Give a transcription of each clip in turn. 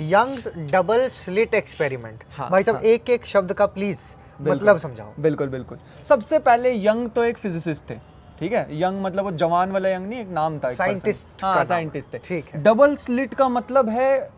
Young's double slit experiment. हाँ, भाई साहब हाँ। एक एक शब्द का प्लीज मतलब समझाओ। बिल्कुल बिल्कुल। सबसे पहले यंग तो एक फिजिसिस्ट थे, ठीक है। यंग मतलब वो जवान वाला यंग नहीं, एक नाम था, साइंटिस्ट। हाँ साइंटिस्ट थे, ठीक है। डबल स्लिट का मतलब है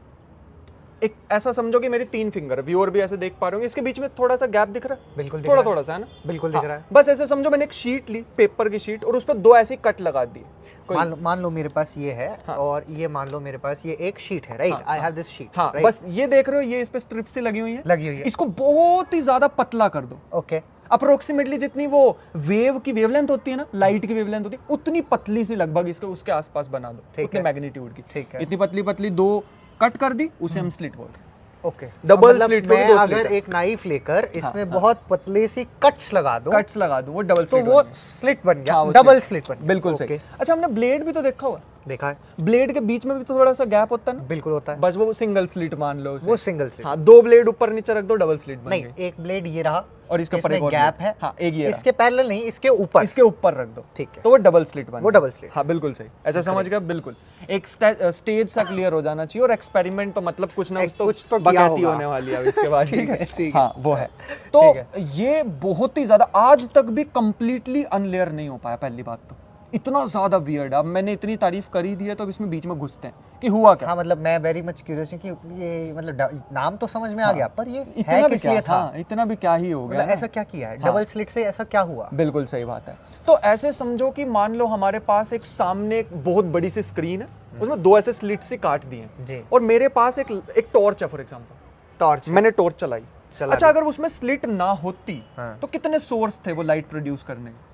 एक ऐसा समझो कि मेरी 3 फिंगर, व्यूअर भी ऐसे देख पा रहे होंगे, इसके बीच में थोड़ा सा गैप दिख रहा है, बिल्कुल दिख थोड़ा रहा है। थोड़ा सा है ना, बिल्कुल हाँ, दिख रहा है। बस ऐसे समझो मैंने एक शीट ली, पेपर की शीट, और उस पर 2 ऐसे कट लगा दिए। मान लो मेरे पास ये है, हाँ। और ये मान लो मेरे पास ये एक शीट है, right. I have this sheet. हाँ, बस ये देख रहे हो, ये इस पे स्ट्रिप सी लगी हुई है, लगी हुई है। इसको बहुत ही ज्यादा पतला कर दो। ओके। अप्रोक्सीमेटली जितनी वो वेव की वेवलेंथ होती है ना, लाइट की वेवलेंथ होती है, उतनी पतली सी लगभग इसको उसके आसपास बना दो, ठीक उतनी है। मैग्नीट्यूड की। ठीक है। इतनी पतली पतली 2 कट कर दी, उसे हम स्लिट बोल रहे हैं। ओके। डबल मतलब स्लिट पे भी मैं 2 अगर स्लिट एक नाइफ लेकर इसमें बहुत पतले सी कट्स लगा दूं, कट्स लगा दूं, वो डबल तो स्लिट वो स्लिट बन गया, हाँ, वो डबल slit। स्लिट बन गया। बिल्कुल ओके। सही। अच्छा, हमने ब्लेड भी तो देखा हुआ, देखा है, ब्लेड के बीच में भी तो थोड़ा सा गैप होता है ना, बिल्कुल होता है। बस वो सिंगल स्लिट मान लो उसे। वो सिंगल स्लिट। हाँ, 2 ब्लेड ऊपर नीचे रख दो, डबल स्लिट बन नहीं, गई। एक ब्लेड ये रहा और इसके ऊपर एक और गैप blade। है। हाँ, एक ये रहा। इसके पैरेलल नहीं, इसके ऊपर। इसके ऊपर रख दो, ठीक है। तो वो डबल स्लिट बन वो गई। double slit। हाँ बिल्कुल सही, ऐसा समझ गया बिल्कुल। एक स्टेज सा क्लियर हो जाना चाहिए, और एक्सपेरिमेंट तो मतलब कुछ ना कुछ तो किया बकैती होगा। होने वाली है अब इसके बाद, ठीक है, ठीक है। हाँ वो है। तो ये बहुत ही ज्यादा आज तक भी कंप्लीटली अनलेयर नहीं हो पाया, पहली बात तो इतना ज्यादा वियर्ड। अब मैंने इतनी तारीफ कर ही दी है तो अब इसमें बीच में घुसते हैं कि हुआ क्या। हाँ, मतलब मैं वेरी मच क्यूरियस हूँ कि ये मतलब नाम तो समझ में आ गया, पर ये इतना है भी किस क्या लिए था? हाँ, इतना भी क्या ही हो गया मतलब ना। ऐसा क्या किया है डबल स्लिट से, ऐसा क्या हुआ? बिल्कुल सही बात है। तो ऐसे समझो कि मान लो हमारे पास एक सामने एक बहुत बड़ी सी स्क्रीन है, उसमें 2 ऐसे स्लिट से काट दिए हैं, जी। और मेरे पास एक टॉर्च है फॉर एग्जांपल, टॉर्च। मैंने टॉर्च चलाई। चला अच्छा, दी। अगर उसमें स्लिट ना होती हाँ। तो कितने सोर्स थे वो लाइट प्रोड्यूस करने के?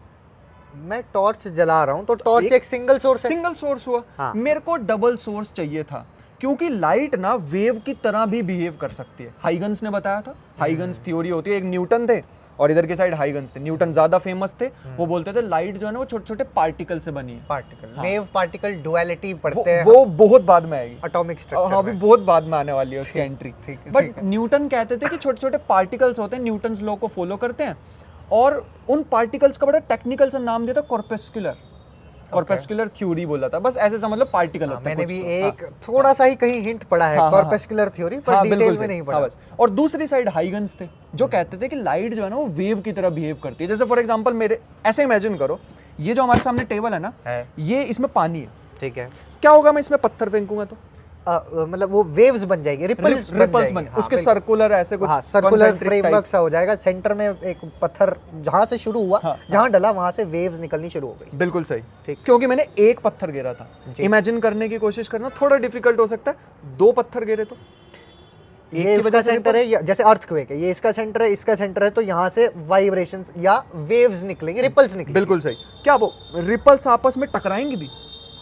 मैं टॉर्च जला रहा हूँ, तो टॉर्च एक सिंगल सोर्स है। सिंगल सोर्स हुआ। हाँ। मेरे को डबल सोर्स चाहिए था, क्योंकि लाइट ना वेव की तरह भी बिहेव कर सकती है। हाइगन्स ने बताया था, हाइगन्स थ्योरी होती है, एक न्यूटन थे और इधर के साइड हाइगन्स थे। न्यूटन ज्यादा फेमस थे, वो बोलते थे लाइट जो है ना वो छोटे छोटे पार्टिकल से बनी है। पार्टिकल, वेव पार्टिकल डुअलिटी पढ़ते हैं, वो बहुत बाद में आएगी, एटॉमिक हाँ स्ट्रक्चर अभी बहुत बाद में आने वाली है उसकी एंट्री। ठीक है, बट न्यूटन कहते थे कि छोटे छोटे पार्टिकल्स होते हैं, न्यूटन्स लॉ को फॉलो करते हैं, और उन पार्टिकल्स का बड़ा टेक्निकल सा नाम दिया था कॉर्पस्कुलर। कॉर्पस्कुलर थ्योरी बोला था, बस ऐसे समझ लो पार्टिकल होता है। मैंने भी एक थोड़ा सा ही कहीं हिंट पढ़ा है कॉर्पस्कुलर थ्योरी, पर डिटेल में नहीं पढ़ा। बस। और दूसरी साइड हाइगन्स थे, जो कहते थे कि लाइट जो है ना वो वेव की तरह बिहेव करती है। जैसे फॉर एग्जांपल मेरे ऐसे इमेजिन करो, ये जो हमारे सामने टेबल है ना, ये इसमें पानी है, ठीक है। क्या होगा मैं इसमें पत्थर फेंकूंगा तो मतलब वो वेव्स बन जाएगी, रिपल्स बन उसके सर्कुलर ऐसे कुछ सर्कुलर फ्रेमवर्क सा हो जाएगा। सेंटर में एक पत्थर जहां से शुरू हुआ, जहां डला वहां से वेव्स निकलनी शुरू हो गई। बिल्कुल सही, ठीक। क्योंकि मैंने एक पत्थर गिरा था। इमेजिन करने की कोशिश करना थोड़ा डिफिकल्ट हो सकता है, 2 पत्थर गिरे तो ये इसका सेंटर है, जैसे अर्थक्वेक है, ये इसका सेंटर है, इसका सेंटर है, तो यहाँ से वाइब्रेशंस या वेव्स निकलेंगे, रिपल्स निकलेंगे। बिल्कुल सही। क्या वो रिपल्स आपस में टकराएंगे भी?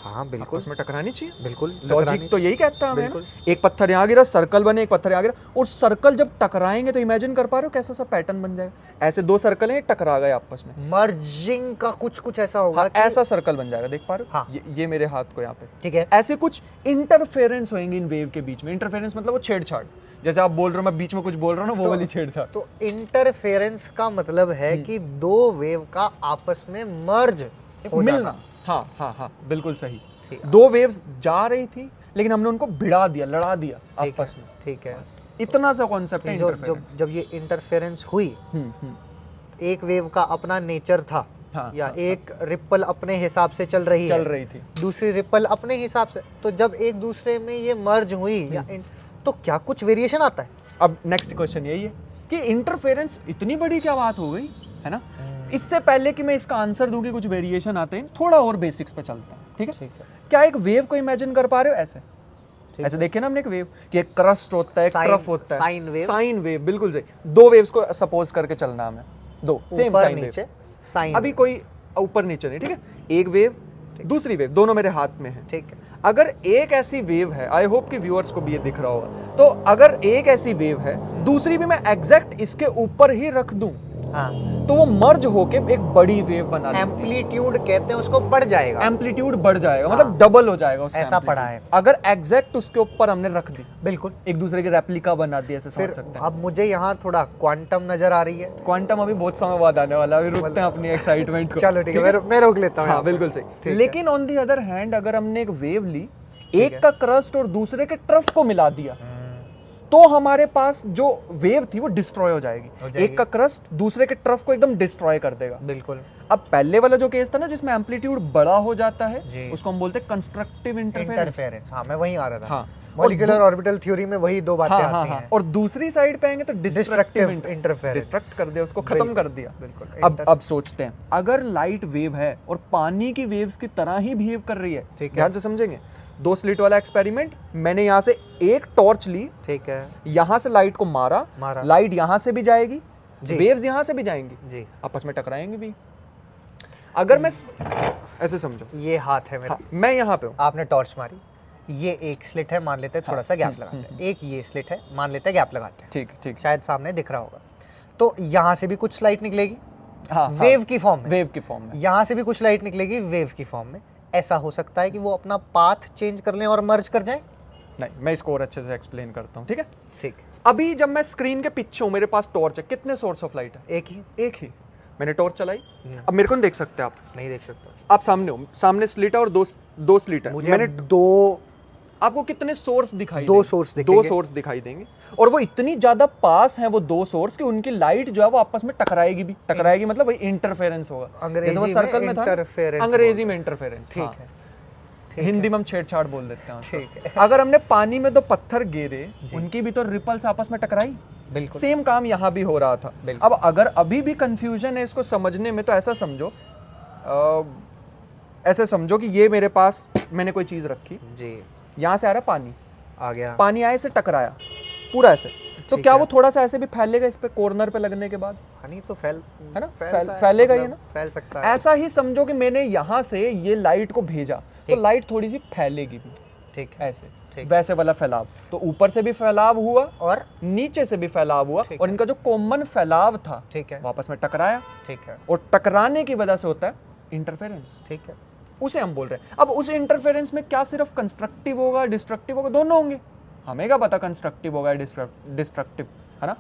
हाँ बिल्कुल, उसमें टकरानी चाहिए, बिल्कुल। लॉजिक तो यही कहता है हमें। एक पत्थर यहाँ गिरा, सर्कल बने, एक पत्थर यहाँ गिरा, और सर्कल जब टकराएंगे तो इमेजिन कर पा रहे हो कैसा सा पैटर्न बन जाएगा। ऐसे 2 सर्कल हैं, टकरा गए आपस में, मर्जिंग का कुछ ऐसा होगा। हाँ, ऐसा सर्कल बन जाएगा, देख पा रहे हो? हाँ। ये मेरे हाथ को यहाँ पे, ठीक है। ऐसे कुछ इंटरफेरेंस होंगे इन वेव के बीच में। इंटरफेरेंस मतलब वो छेड़छाड़, जैसे आप बोल रहे हो मैं बीच में कुछ बोल रहा हूँ ना, वो वाली छेड़छाड़। तो इंटरफेरेंस का मतलब है कि 2 वेव का आपस में मर्ज हो मिलना। जाना। हाँ हाँ हाँ, बिल्कुल सही। 2 वेव्स जा रही थी, लेकिन हमने उनको भिड़ा दिया, लड़ा दिया आपस में। ठीक है। इतना सा कॉन्सेप्ट है इंटरफेरेंस। जब ये इंटरफेरेंस हुई, एक वेव का अपना नेचर था, या एक रिपल अपने हिसाब से चल रही थी, दूसरी रिपल अपने हिसाब से, तो जब एक दूसरे में ये मर्ज हुई या तो क्या कुछ वेरिएशन आता है? अब नेक्स्ट क्वेश्चन यही है कि इंटरफेरेंस इतनी बड़ी क्या बात हो गई है ना। इससे पहले कि मैं इसका आंसर दूं कि कुछ वेरिएशन आते हैं, थोड़ा और बेसिक्स पे चलता है, ठीक है? क्या एक वेव को इमेजिन कर पा रहे हो ऐसे? ऐसे देखिए ना हमने एक वेव कि एक क्रस्ट होता है, एक ट्रफ होता है, साइन वेव, बिल्कुल सही। 2 वेव्स को सपोज करके चलना हमें, 2 सेम साइन वेव, साइन। अभी कोई ऊपर नीचे नहीं, ठीक है? एक वेव, दूसरी वेव, दोनों मेरे हाथ में है, ठीक है। अगर एक ऐसी वेव है, आई होप कि व्यूअर्स को भी ये दिख रहा होगा, तो अगर एक ऐसी वेव है, दूसरी भी मैं एग्जैक्ट इसके ऊपर ही रख दूं, हाँ, तो वो मर्ज होके एक बड़ी वेव बना लेती है। एम्पलीट्यूड कहते हैं उसको, बढ़ जाएगा, एम्पलीट्यूड बढ़ जाएगा, मतलब डबल हो जाएगा उसका। ऐसा पढ़ा है। अगर एग्जैक्ट उसके ऊपर हमने रख दी, बिल्कुल एक दूसरे की रेप्लिका बना दी, ऐसे समझ सकते हैं। अब मुझे यहाँ थोड़ा क्वांटम नजर आ रही है। क्वांटम अभी बहुत समय बाद आने वाला है, अभी रुकते हैं अपनी एक्साइटमेंट को। चलो ठीक है, मैं रोक लेता हूँ। हाँ बिल्कुल सही। लेकिन ऑन दी अदर हैंड, अगर हमने एक वेव ली, एक का क्रस्ट और दूसरे के ट्रफ को मिला दिया, तो हमारे पास जो वेव थी वो डिस्ट्रॉय हो जाएगी। एक का क्रस्ट दूसरे के ट्रफ को एकदम डिस्ट्रॉय कर देगा। बिल्कुल। अब पहले वाला जो केस था ना जिसमें एम्पलीट्यूड बड़ा हो जाता है उसको हम बोलते हैं कंस्ट्रक्टिव इंटरफेरेंस। हाँ, मैं वहीं आ रहा था। हाँ, मॉलिक्यूलर ऑर्बिटल थ्योरी में वही दो बातें आती हैं। और दूसरी साइड पे आएंगे तो डिस्ट्रक्टिव इंटरफेरेंस, डिस्ट्रक्ट कर दिया, उसको खत्म कर दिया। बिल्कुल। अब सोचते हैं अगर लाइट वेव है और पानी की वेव्स की तरह ही बिहेव कर रही है, ध्यान से समझेंगे। 2 स्लिट वाला एक्सपेरिमेंट, मैंने यहाँ से एक टॉर्च ली, ठीक है, यहाँ से लाइट को मारा, लाइट यहाँ से भी जाएगी, वेव्स यहाँ से भी जाएंगी जी, आपस में टकराएंगे भी। अगर मैं ऐसे समझो, ये हाथ है मेरा, मैं यहाँ पे हूँ, आपने टॉर्च मारी, ये एक स्लिट है, मान लेते हैं थोड़ा सा गैप लगाते हैं, एक ये स्लिट है, मान लेते हैं गैप लगाते हैं, ठीक ठीक, शायद सामने दिख रहा होगा। तो यहाँ से भी कुछ लाइट निकलेगी वेव की फॉर्म में, यहाँ से भी कुछ लाइट निकलेगी वेव की फॉर्म में। ऐसा हो सकता है कि वो अपना पाथ चेंज कर लें और मर्ज कर जाएं? नहीं, मैं इसको और अच्छे से एक्सप्लेन करता हूँ, ठीक है? ठीक। अभी जब मैं स्क्रीन के पीछे हूँ, मेरे पास टॉर्च है, कितने सोर्स ऑफ लाइट है? एक ही। मैंने टॉर्च चलाई, अब मेरे को नहीं देख सकते आप? नहीं देख सकते। आप सामने हो, सामने स्लिट है और दो स्लिट है, मैंने दो, आपको कितने सोर्स दिखाई? दो सोर्स दिखाई देंगे, और वो इतनी ज्यादा पास हैं वो 2 सोर्स कि उनकी लाइट जो है वो आपस में टकराएगी भी, टकराएगी मतलब वही इंटरफेरेंस होगा। अंग्रेजी सर्कल में था, अंग्रेजी में इंटरफेरेंस, ठीक है, हिंदी में हम छेड़छाड़ बोल देते हैं, ठीक है। अगर हमने पानी में 2 पत्थर गिरे, उनकी भी तो रिपल्स आपस में टकराई, बिल्कुल सेम काम यहाँ भी हो रहा था। अब अगर अभी भी कंफ्यूजन है इसको समझने में, तो ऐसा समझो कि ये मेरे पास मैंने कोई चीज रखी जी, यहाँ से आ रहा पानी, आ गया, पानी आए से टकराया पूरा ऐसे, तो क्या वो थोड़ा सा ऐसे भी फैलेगा इस पे कॉर्नर पे लगने के बाद? पानी तो है ना, फैलेगा ही ना, फैल सकता है। ऐसा ही समझो कि मैंने यहाँ से ये लाइट को भेजा, तो लाइट थोड़ी सी फैलेगी भी, ठीक, ऐसे वैसे वाला फैलाव, तो ऊपर से भी फैलाव हुआ और नीचे से भी फैलाव हुआ, और इनका जो कॉमन फैलाव था, ठीक है, वापस में टकराया, ठीक है, और टकराने की वजह से होता है इंटरफेरेंस, ठीक है, उसे हम बोल रहे हैं। अब उस इंटरफेरेंस में क्या सिर्फ कंस्ट्रक्टिव होगा, डिस्ट्रक्टिव होगा? दोनों होंगे। हमें क्या पता कंस्ट्रक्टिव होगा डिस्ट्रक्टिव, है ना?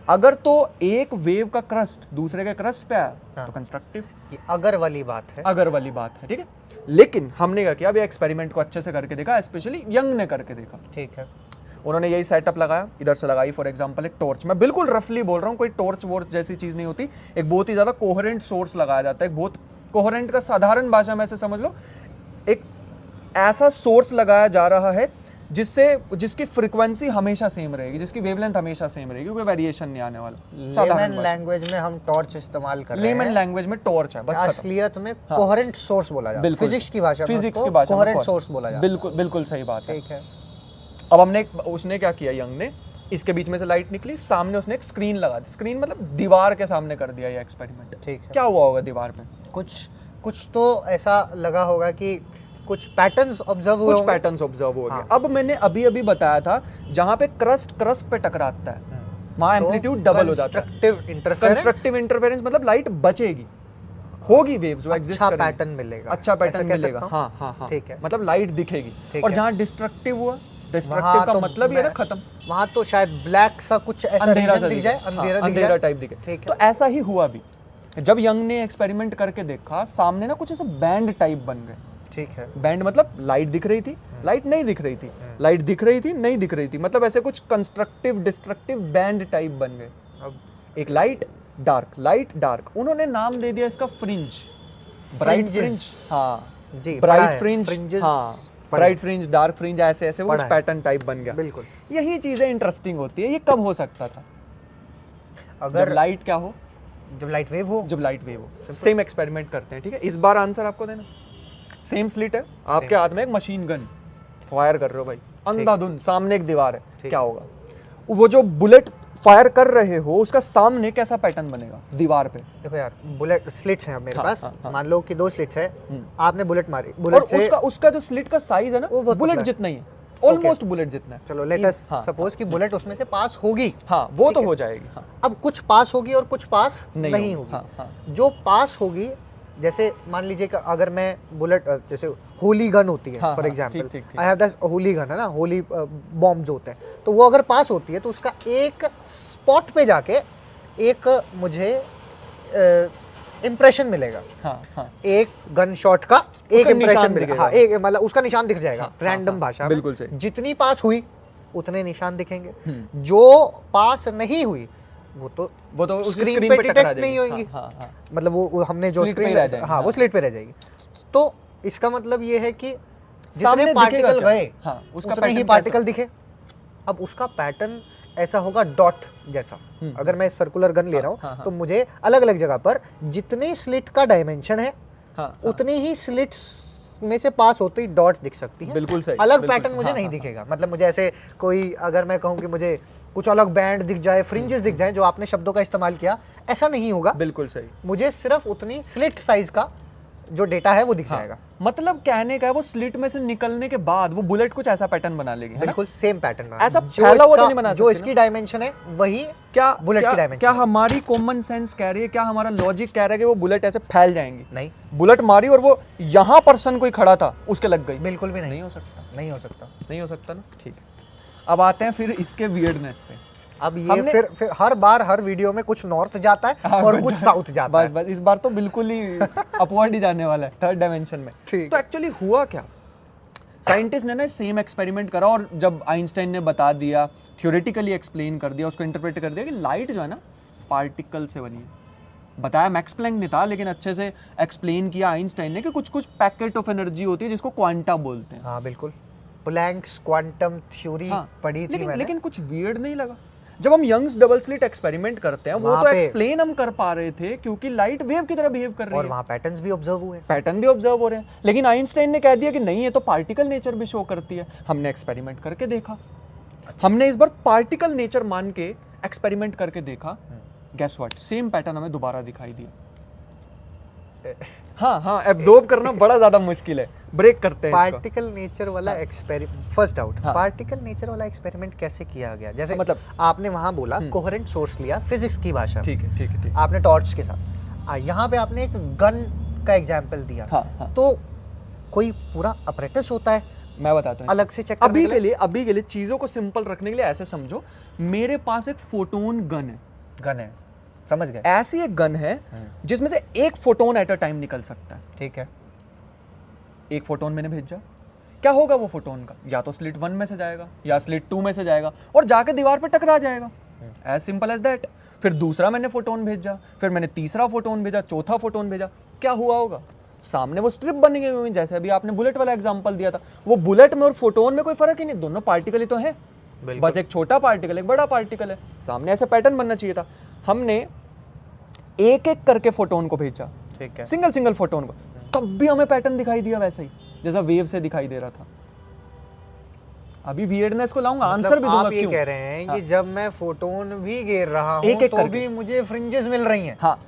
अगर तो एक वेव का क्रस्ट दूसरे के क्रस्ट पे आया तो कंस्ट्रक्टिव, ये अगर वाली बात है, ठीक है। लेकिन हमने क्या किया, अभी एक्सपेरिमेंट को अच्छे से करके देखा, स्पेशली यंग ने करके देखा, ठीक है। उन्होंने यही सेटअप लगाया, इधर से लगाई फॉर एग्जांपल एक टॉर्च, मैं बिल्कुल रफली बोल रहा हूँ, कोई टॉर्च वॉर्च जैसी चीज नहीं होती, एक बहुत ही ज्यादा कोहेरेंट सोर्स लगाया जाता है, एक बहुत कोहेरेंट का साधारण भाषा में ऐसे समझ लो, एक ऐसा सोर्स लगाया जा रहा है जिसकी फ्रीक्वेंसी हमेशा सेम रहेगी, जिसकी वेवलेंथ हमेशा सेम रहेगी, कोई वेरिएशन नहीं आने वाला। साधारण लैंग्वेज में हम टॉर्च इस्तेमाल कर रहे हैं, लेमन लैंग्वेज में टॉर्च है, बस असलियत में कोहेरेंट सोर्स बोला जाता है, फिजिक्स की भाषा में कोहेरेंट सोर्स बोला जाता है। बिल्कुल सही बात है, ठीक है। अब उसने क्या किया, यंग ने, इसके बीच में से लाइट निकली, सामने उसने एक स्क्रीन लगा दी, स्क्रीन मतलब दीवार के सामने कर दिया ये एक्सपेरिमेंट, ठीक है। क्या हुआ होगा दीवार पे? कुछ तो ऐसा लगा होगा कि कुछ पैटर्न्स ऑब्जर्व हुए, हाँ। अब मैंने अभी बताया था, जहां पे क्रस्ट पे टकराता है वहां एम्पलीट्यूड डबल हो जाता है। कंस्ट्रक्टिव इंटरफेरेंस मतलब लाइट बचेगी, होगी वेव्स, वो एग्जिस्ट करेंगी, अच्छा पैटर्न मिलेगा, हाँ, ठीक है, मतलब लाइट दिखेगी। और जहां डिस्ट्रक्टिव हुआ, डिस्ट्रक्टिव का मतलब ये ना खत्म, वहां तो शायद ब्लैक सा कुछ ऐसा रीजन दिख जाए, अंधेरा टाइप दिखे। तो ऐसा ही हुआ भी, जब यंग ने एक्सपेरिमेंट करके देखा, सामने ना कुछ ऐसा बैंड टाइप बन गए, ठीक है। बैंड मतलब लाइट दिख रही थी, लाइट नहीं दिख रही थी, लाइट दिख रही थी, नहीं दिख रही थी, मतलब ऐसे कुछ कंस्ट्रक्टिव डिस्ट्रक्टिव बैंड टाइप बन गए। अब एक लाइट डार्क, उन्होंने नाम दे दिया इसका फ्रिंज, ब्राइट फ्रिंज, हाँ जी, ब्राइट फ्रिंज, हाँ, ब्राइट फ्रिंज, डार्क फ्रिंज, ऐसे वो कुछ पैटर्न टाइप बन गया। बिल्कुल, यही चीजें इंटरेस्टिंग होती है। ये कब हो सकता था? अगर लाइट क्या हो, जब लाइट वेव हो। सेम एक्सपेरिमेंट करते हैं, ठीक है। इस बार आंसर आपको देना, सेम स्लिट है, आपके हाथ में एक मशीन गन, फायर कर रहे हो भाई, अंधाधुंध, सामने एक दीवार है, क्या होगा? वो जो बुलेट फायर कर रहे हो उसका सामने कैसा पैटर्न बनेगा दीवार पे? देखो यार, बुलेट स्लिट्स हैं मेरे पास, मान लो कि 2 स्लिट्स है, आपने बुलेट मारी, बुलेट से उसका जो स्लिट का साइज है ना, वो बुलेट जितना ही है, ऑलमोस्ट बुलेट जितना है। चलो लेट अस सपोज कि बुलेट उसमें से पास होगी, हाँ, वो तो हो जाएगी, हाँ। अब कुछ पास होगी और कुछ पास नहीं होगी। जो पास होगी, जैसे मान लीजिए अगर मैं बुलेट, जैसे होली गन होती है for example, I have that Holi gun, है ना, होली बॉम्ब्स होते हैं, तो वो अगर पास होती है तो उसका एक स्पॉट पे जाके एक मुझे इंप्रेशन मिलेगा, एक गन शॉट का एक इंप्रेशन मिलेगा, एक मतलब उसका निशान दिख जाएगा, रैंडम भाषा में। बिल्कुल सही। जितनी पास हुई उतने निशान दिखेंगे, जो पास नहीं हुई वो तो स्क्रीन पे डिटेक्ट नहीं होंगी। मतलब वो हमने जो स्क्रीन, हाँ वो स्लिट पे रह जाएगी। तो इसका मतलब ये है कि जितने पार्टिकल गए उतने ही पार्टिकल दिखे। अब उसका पैटर्न ऐसा होगा डॉट जैसा। अगर मैं सर्कुलर गन ले रहा हूँ तो मुझे अलग अलग जगह पर जितने स्लिट का डायमेंशन है उतनी ही स्लिट्स में से पास होते ही डॉट्स दिख सकती हैं। बिल्कुल सही। अलग पैटर्न मुझे नहीं दिखेगा। मतलब मुझे ऐसे कोई, अगर मैं कहूँ कि मुझे कुछ अलग बैंड दिख जाए, फ्रिंजेस दिख जाए, जो आपने शब्दों का इस्तेमाल किया, ऐसा नहीं होगा। बिल्कुल सही। मुझे सिर्फ उतनी स्लिट साइज का जो डेटा है वो दिख जाएगा। मतलब कहने का है वो स्लिट में से निकलने के बाद वो बुलेट कुछ ऐसा पैटर्न बना लेगी, बिल्कुल सेम पैटर्न बना, ऐसा फैला हुआ तो नहीं बना सकती। जो इसकी डायमेंशन है वही क्या बुलेट की डायमेंशन। क्या हमारी कॉमन सेंस कह रही है, क्या हमारा लॉजिक कह रहा है कि वो बुलेट ऐसे फैल जाएंगी? नहीं, बुलेट मारी और वो यहाँ पर्सन कोई खड़ा था उसके लग गई, बिल्कुल भी नहीं हो सकता। नहीं हो सकता, नहीं हो सकता ना। ठीक है, अब आते हैं फिर इसके वियर्डनेस पे। अब ये फिर हर बार हर वीडियो में कुछ नॉर्थ जाता है और कुछ साउथ जाता है। बस इस बार तो बिल्कुल ही अपवर्ड ही जाने वाला है, थर्ड डायमेंशन में। तो एक्चुअली हुआ क्या, साइंटिस्ट ने ना सेम एक्सपेरिमेंट करा और जब आइंस्टाइन ने बता दिया, थ्योरेटिकली एक्सप्लेन कर दिया, उसको इंटरप्रेट कर दिया कि लाइट जो है ना पार्टिकल से बनी है। बताया मैक्स प्लैंक ने था, लेकिन अच्छे से एक्सप्लेन किया आइंस्टाइन ने कि कुछ कुछ पैकेट ऑफ एनर्जी होती है जिसको क्वांटा बोलते हैं। हाँ बिल्कुल, प्लैंक्स क्वांटम थ्योरी पढ़ी थी मैंने। लेकिन कुछ वियर्ड नहीं लगा जब हम यंग्स डबल स्लिट एक्सपेरिमेंट करते हैं? वो तो एक्सप्लेन हम कर पा रहे थे क्योंकि लाइट वेव की तरह बिहेव कर रही है और वहाँ पैटर्न्स भी ऑब्जर्व हुए, पैटर्न भी ऑब्जर्व हो रहे हैं। लेकिन आइंस्टाइन ने कह दिया कि नहीं, ये तो पार्टिकल नेचर भी शो करती है। हमने एक्सपेरिमेंट करके देखा, हमने इस बार पार्टिकल नेचर मान के एक्सपेरिमेंट करके देखा। गेस व्हाट, सेम पैटर्न हमें दोबारा दिखाई दिया। हाँ, एब्जॉर्ब करना बड़ा ज्यादा मुश्किल है, ब्रेक करते हैं पार्टिकल नेचर वाला experiment. First doubt, particle nature वाला एक्सपेरिमेंट कैसे किया गया? जैसे मतलब आपने वहां बोला कोहेरेंट सोर्स लिया फिजिक्स की भाषा, ठीक है, आपने टॉर्च के साथ, यहाँ पे आपने एक गन का एग्जांपल दिया। तो कोई पूरा अपरेटस होता है, मैं बताता हूँ अलग से चेक करने के लिए। अभी के लिए चीजों को सिंपल रखने के लिए ऐसे समझो, मेरे पास एक फोटोन गन है, समझ गए? ऐसी एक गन है जिसमें से एक फोटोन एट अ टाइम निकल सकता है। ठीक है, एक फोटोन मैंने भेजा, क्या होगा वो फोटोन का? या तो स्लिट 1 में से जाएगा या स्लिट 2 में से जाएगा और जाके दीवार पे टकरा जाएगा, एज सिंपल एज दैट। फिर दूसरा मैंने फोटोन भेजा, फिर मैंने तीसरा फोटोन भेजा, चौथा फोटोन भेजा, क्या हुआ होगा? सामने वो स्ट्रिप बन गई हुई, जैसे अभी आपने बुलेट वाला एग्जांपल दिया था। वो बुलेट में और फोटोन में कोई फर्क ही नहीं, दोनों पार्टिकल ही तो है, बस एक छोटा पार्टिकल एक बड़ा पार्टिकल है। सामने ऐसा पैटर्न बनना चाहिए था। हमने एक एक करके फोटोन को भेजा, ठीक है, सिंगल फोटोन को, तब भी हमें पैटर्न दिखाई दिया वैसा ही जैसा वेव से दिखाई दे रहा था। अभी वियर्डनेस को लाऊंगा, मतलब आंसर भी दूंगा। आप ये कह रहे हैं कि जब मैं फोटोन भी गिर रहा हूं तो भी मुझे फ्रिंजेस मिल रही हैं? हाँ,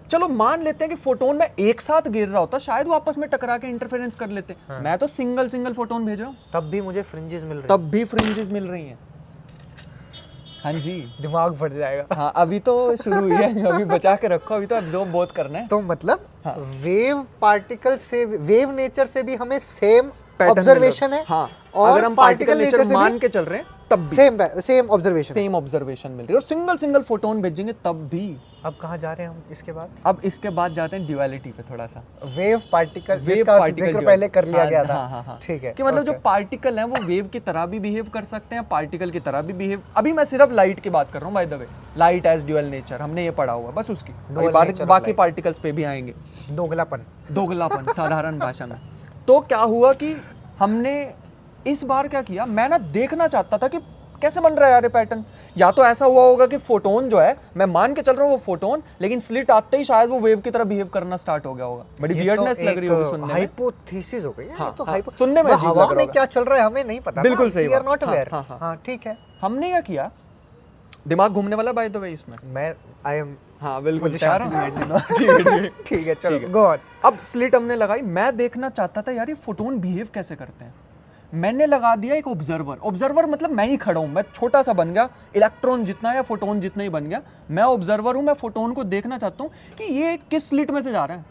चलो मान लेते हैं कि फोटोन में एक साथ गिर रहा होता, शायद वो आपस में टकरा के इंटरफेरेंस कर लेते। मैं तो सिंगल फोटोन भेज रहा हूँ, तब भी मुझे फ्रिंजेस मिल रही हैं। तब भी फ्रिंजेस मिल रही हैं। हाँ जी, दिमाग फट जाएगा। हाँ, अभी तो शुरू हुई है, अभी बचा के रखो, अभी तो अब्जॉर्ब बहुत करना है। तो मतलब वेव पार्टिकल से, वेव नेचर से भी हमें सेम ऑब्जर्वेशन है। हाँ, और अगर हम पार्टिकल नेचर मान के चल रहे हैं तब भी सेम ऑब्जर्वेशन मिल रही है और सिंगल फोटोन भेजेंगे तब भी। अब कहाँ जा रहे हैं हम इसके बाद? अब इसके बाद जाते हैं ड्यूअलिटी पे थोड़ा सा। वेव पार्टिकल जिक्र पहले कर लिया गया था। हाँ, ठीक है, कि मतलब जो पार्टिकल हैं वो वेव की तरह भी बिहेव कर सकते हैं, पार्टिकल की तरह भी बिहेव। अभी मैं सिर्फ लाइट की बात कर रहा हूँ, by the way, light as dual nature हमने ये पढ़ा हुआ, बस उसकी बाकी पार्टिकल्स पे भी आएंगे। दोगलापन साधारण भाषा में। तो क्या हुआ कि हमने इस बार क्या किया, मैं ना देखना चाहता था कि कैसे बन रहा है यार ये पैटर्न। या तो ऐसा हुआ होगा कि फोटोन जो है, मैं मान के चल रहा हूँ वो फोटोन, लेकिन स्लिट आते ही शायद वो वेव की तरह बिहेव करना स्टार्ट हो गया होगा। बड़ी वियर्डनेस लग रही होगी सुनने में। हाइपोथेसिस हो गई है, तो सुनने में हवा में क्या चल रहा है हमें नहीं पता। बिल्कुल सही, वी आर नॉट अवेयर। हां ठीक है, हमने क्या किया, दिमाग घूमने वाला बाय द वे इसमें। मैं आई एम, हाँ बिल्कुल, ठीक है, चलो गो ऑन। अब स्लिट हमने लगाई, मैं देखना चाहता था यार ये फोटोन बिहेव कैसे करते हैं। मैंने लगा दिया एक ऑब्जर्वर मतलब मैं ही खड़ा हूं, मैं छोटा सा बन गया, इलेक्ट्रॉन जितना या फोटोन जितना ही बन गया, मैं ऑब्जर्वर हूं। मैं फोटोन को देखना चाहता हूं कि ये किस स्लिट में से जा रहा है।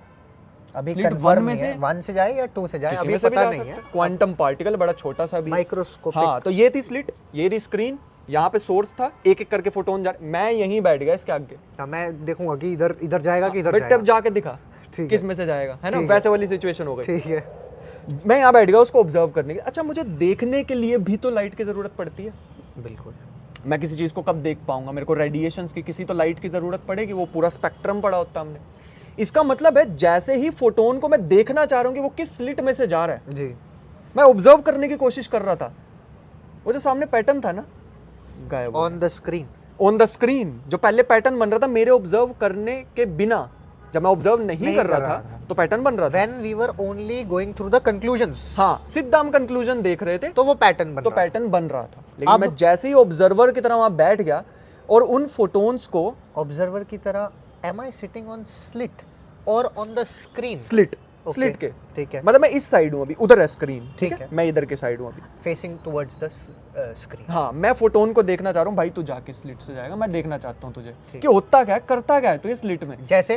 अभी कंफर्म में से 1 से जाए या 2 से जाए अभी पता नहीं है। क्वांटम पार्टिकल बड़ा छोटा सा भी, माइक्रोस्कोपिक। हाँ, तो ये थी स्लिट, ये थी स्क्रीन, यहाँ पे सोर्स था, एक एक करके फोटोन जा, मैं यहीं बैठ गया इसके आगे। मैं देखूंगा कि इधर जाएगा कि इधर जाएगा, तब जाके दिखा किस में से जाएगा, है ना, वैसे वाली सिचुएशन हो गई। ठीक है, मैं यहाँ बैठ गया उसको ऑब्जर्व करने के। अच्छा, मुझे देखने के लिए भी तो लाइट की जरूरत पड़ती है। बिल्कुल। मैं किसी चीज़ को कब देख पाऊंगा, मेरे को रेडिएशंस की, किसी तो लाइट की ज़रूरत पड़ेगी, वो पूरा स्पेक्ट्रम पड़ा होता हमने। इसका मतलब है जैसे ही फोटोन को मैं देखना चाह रहा हूँ कि वो किस स्लिट में से जा रहा है जी, मैं ऑब्जर्व करने की कोशिश कर रहा था, वो जो सामने पैटर्न था ना गायब on the screen. On the screen जो पहले पैटर्न बन रहा था मेरे ऑब्जर्व करने के बिना, जब मैं ऑब्जर्व नहीं कर रहा था तो पैटर्न बन रहा था। When we were only going through the conclusions, हाँ, सिद्ध हम कंक्लूजन देख रहे थे तो वो पैटर्न बन तो रहा पैटर्न बन रहा था। लेकिन मैं जैसे ही ऑब्जर्वर की तरह वहां बैठ गया और उन फोटोन्स को ऑब्जर्वर की तरह, am I sitting on slit or on the screen? Slit Okay, slit के, ठीक है, मतलब मैं इस साइड हूँ अभी, उधर है स्क्रीन, ठीक है, मैं इधर के साइड हूँ अभी, facing towards the screen। हाँ, मैं फोटोन को देखना चाह रहा हूँ, भाई तू जाके स्लिट से जाएगा, मैं देखना चाहता हूँ तुझे कि होता क्या है, करता क्या है तो ये स्लिट में। जैसे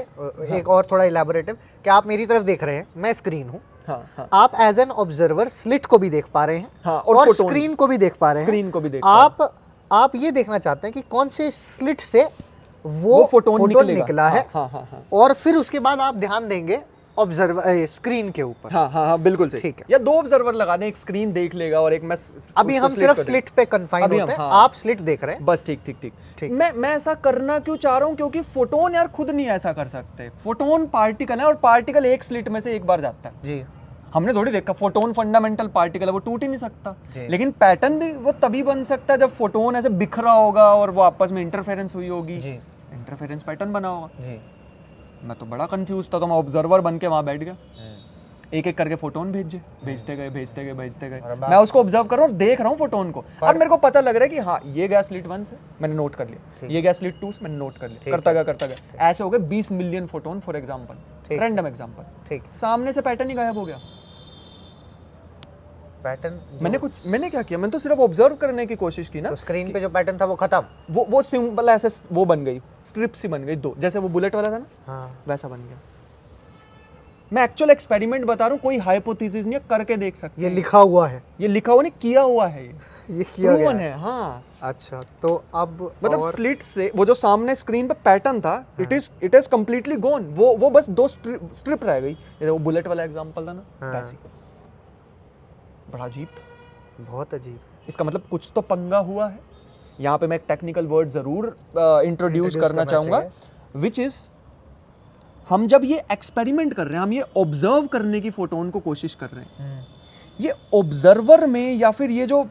एक और थोड़ा इलेबोरेटिव, कि आप मेरी तरफ देख रहे हैं, मैं स्क्रीन हूँ, हाँ, हाँ, आप एज एन ऑब्जर्वर स्लिट को भी देख पा रहे हैं, हाँ, और photon- स्क्रीन को भी देख पा रहे हैं, स्क्रीन को भी देख आप ये देखना चाहते हैं कि कौन से स्लिट से वो फोटोन फोटोन निकलेगा। निकला है, हाँ, हाँ, हाँ, और फिर उसके बाद आप ध्यान देंगे ऑब्जर्वर स्क्रीन के ऊपर। हाँ, हाँ, हाँ, बिल्कुल सही। ठीक है। या दो ऑब्जर्वर लगा दें, एक स्क्रीन देख लेगा और एक मैं अभी हम सिर्फ स्लिट पे कन्फाइन अभी होते हैं, हाँ। आप स्लिट देख रहे हैं, बस ठीक ठीक ठीक ठीक। मैं ऐसा करना क्यों चाह रहा हूँ, क्योंकि फोटोन यार खुद नहीं ऐसा कर सकते। फोटोन पार्टिकल है और पार्टिकल एक स्लिट में से एक बार जाता है। जी, हमने थोड़ी देखा, फोटोन फंडामेंटल पार्टिकल है, वो टूट ही नहीं सकता। जी। लेकिन पैटर्न भी वो तभी बन सकता है जब फोटोन ऐसे बिखरा होगा और वो आपस में इंटरफेरेंस हुई होगी, जी, इंटरफेरेंस पैटर्न बना होगा। जी। मैं तो बड़ा कंफ्यूज था, तो मैं ऑब्जर्वर बन के वहां बैठ गया, एक एक करके फोटोन भेजते गए। मैं उसको ऑब्जर्व कर रहा हूँ, देख रहा हूँ फोटोन को। अब मेरे को पता लग रहा है कि हाँ ये गया स्लिट 1 से, मैंने नोट कर लिया, ये गया स्लिट 2 से, मैंने नोट कर लिया, करता गया ऐसे हो गए 20 million photon for example, random example. ठीक, सामने से पैटर्न ही गायब हो गया। पैटर्न मैंने क्या किया, मैंने तो सिर्फ ऑब्जर्व करने की कोशिश की ना। तो स्क्रीन पे जो पैटर्न था वो खत्म, वो सिंपल ऐसे वो बन गई, स्ट्रिप सी बन गई दो, जैसे वो बुलेट वाला था ना, हाँ, वैसा बन गया। मैं एक्चुअल एक्सपेरिमेंट बता रहा हूँ, कोई हाइपोथेसिस नहीं है, करके देख सकते ये हैं। लिखा हुआ है, ये लिखा हुआ नहीं, किया हुआ है, ये किया गया प्रूवन है। हाँ, अच्छा, तो अब मतलब और स्लिट से वो जो सामने स्क्रीन पे पैटर्न था, इट इज कंप्लीटली गॉन। वो बस दो स्ट्रिप रह गई, जैसे वो बुलेट वाला एग्जांपल था ना, हाँ। वैसी। बड़ा अजीब, बहुत अजीब। इसका मतलब कुछ तो पंगा हुआ है। यहाँ पे मैं एक टेक्निकल वर्ड जरूर इंट्रोड्यूस करना चाहूंगा, विच इज, हम जब ये एक्सपेरिमेंट कर रहे हैं, हम ये ऑब्जर्व करने की फोटोन को कोशिश कर रहे हैं, ये ऑब्जर्वर में या फिर ये जो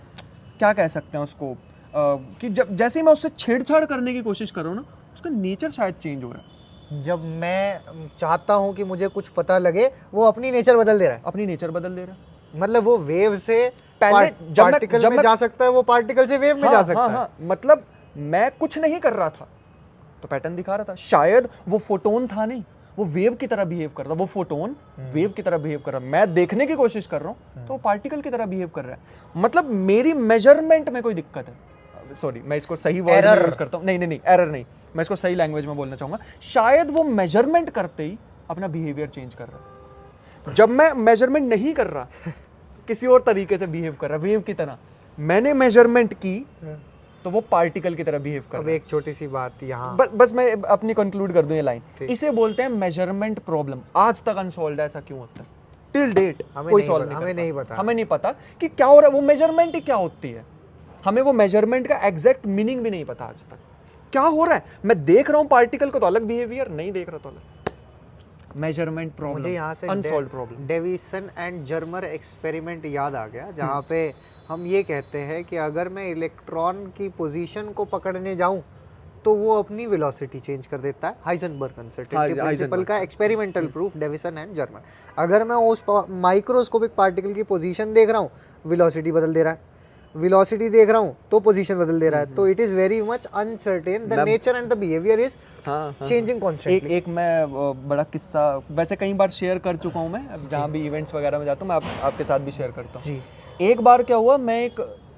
क्या कह सकते हैं उसको, कि जब जैसे ही मैं उससे छेड़छाड़ करने की कोशिश कर रहा हूँ ना, उसका नेचर शायद चेंज हो रहा है। जब मैं चाहता हूँ कि मुझे कुछ पता लगे, वो अपनी नेचर बदल दे रहा है, अपनी नेचर बदल दे रहा है। मतलब वो वेव से पहले पार्टिकल में जा सकता है, वो पार्टिकल से वेव में जा सकता है। हाँ, मतलब मैं कुछ नहीं कर रहा था तो पैटर्न दिखा रहा था, शायद वो फोटोन था नहीं, वो वेव की तरह बिहेव कर रहा, वो फोटोन वेव की तरह बिहेव कर रहा, मैं देखने की कोशिश कर रहा हूँ तो वो पार्टिकल की तरह बिहेव कर रहा है। मतलब मेरी मेजरमेंट में कोई दिक्कत है। सॉरी, मैं इसको सही वर्ड यूज करता हूँ, नहीं, एरर नहीं, मैं इसको सही लैंग्वेज में बोलना चाहूंगा। शायद वो मेजरमेंट करते ही अपना बिहेवियर चेंज कर रहा है। जब मैं मेजरमेंट नहीं कर रहा, किसी और तरीके से बिहेव कर रहा, वेव की तरह, मैंने मेजरमेंट की तो वो पार्टिकल की तरह बिहेव कर अब रहा है। एक छोटी सी बात यहाँ, बस मैं अपनी कंक्लूड कर दूं ये लाइन, इसे बोलते हैं मेजरमेंट प्रॉब्लम। आज तक अनसॉल्व्ड है, ऐसा क्यों होता है? टिल डेट कोई सॉल्व नहीं, हमें नहीं पता कि क्या हो रहा है, वो मेजरमेंट ही क्या होती है। हमें वो मेजरमेंट का एग्जैक्ट मीनिंग भी नहीं पता आज तक, क्या हो रहा है। मैं देख रहा हूँ पार्टिकल को तो अलग बिहेवियर, नहीं देख रहा तो अलग। मेजरमेंट प्रॉब्लम, मुझे यहाँ से unsolved problem. Davisson and Germer experiment याद आ गया, जहाँ पे हम ये कहते हैं कि अगर मैं इलेक्ट्रॉन की पोजीशन को पकड़ने जाऊं तो वो अपनी वेलोसिटी चेंज कर देता है। हाइजेनबर्ग अनसर्टेनिटी प्रिंसिपल का experimental proof, Davisson and Germer. अगर मैं उस माइक्रोस्कोपिक पार्टिकल की पोजीशन देख रहा हूँ, वेलोसिटी बदल दे रहा है, वेलोसिटी देख रहा हूँ तो पोजीशन बदल दे रहा है। तो it is very much uncertain, the nature and the behaviour is changing constantly. एक मैं बड़ा किस्सा वैसे कई बार शेयर कर चुका हूँ, मैं अब जहाँ भी इवेंट्स वगैरह में जाता हूँ, मैं आपके साथ भी शेयर करता हूँ जी। एक बार क्या हुआ, मैं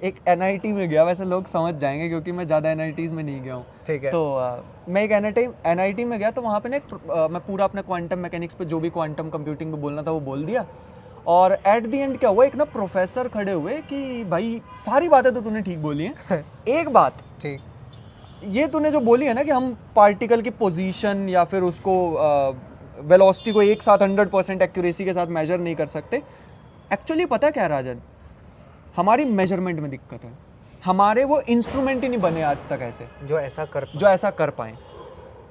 एक NIT में गया, वैसे लोग समझ जाएंगे क्योंकि मैं ज़्यादा NITs में नहीं गया हूँ, ठीक है। तो मैं एक NIT में गया, तो वहाँ पे ना मैं पूरा अपने क्वांटम मैकेनिक्स पे जो भी क्वांटम कंप्यूटिंग में बोलना था वो बोल दिया। और एट द एंड क्या हुआ, एक ना प्रोफेसर खड़े हुए कि भाई सारी बातें तो तूने ठीक बोली हैं, एक बात ठीक, ये तूने जो बोली है ना कि हम पार्टिकल की पोजीशन या फिर उसको वेलोसिटी को एक साथ 100% एक्यूरेसी के साथ मेजर नहीं कर सकते। एक्चुअली पता क्या राजन, हमारी मेजरमेंट में दिक्कत है। हमारे वो इंस्ट्रूमेंट ही नहीं बने आज तक ऐसे जो ऐसा कर पाए।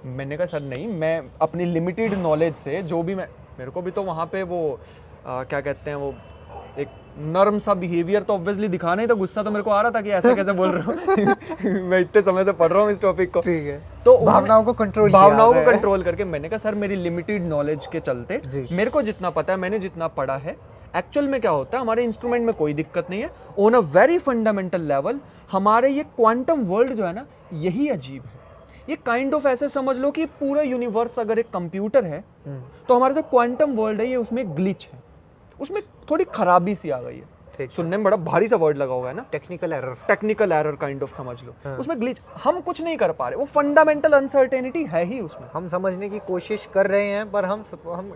मैंने कहा सर नहीं, मैं अपनी लिमिटेड नॉलेज से जो भी मेरे को भी तो वहाँ पे वो क्या कहते हैं, वो एक नर्म सा बिहेवियर तो ऑब्वियसली दिखाना ही, तो गुस्सा तो मेरे को आ रहा था कि ऐसे कैसे बोल रहा हूँ। मैं इतने समय से पढ़ रहा हूँ इस टॉपिक को, ठीक है, तो भावनाओं को कंट्रोल करके मैंने कहा सर मेरी लिमिटेड नॉलेज के चलते मेरे को जितना पता है, मैंने जितना पढ़ा है, एक्चुअल में क्या होता है हमारे इंस्ट्रूमेंट में कोई दिक्कत नहीं है। On a very fundamental level हमारे ये क्वांटम वर्ल्ड जो है ना, यही अजीब है। ये काइंड ऑफ ऐसे समझ लो कि पूरा यूनिवर्स अगर एक कंप्यूटर है तो हमारा जो क्वांटम वर्ल्ड है ये उसमें ग्लिच है, उसमें थोड़ी खराबी सी आ गई है। सुनने में बड़ा भारी सा वर्ड लगा हुआ है ना, टेक्निकल एरर काइंड ऑफ समझ लो। हाँ। उसमें ग्लिच, हम कुछ नहीं कर पा रहे, वो फंडामेंटल अनसर्टेनिटी है ही उसमें। हम समझने की कोशिश कर रहे हैं पर हम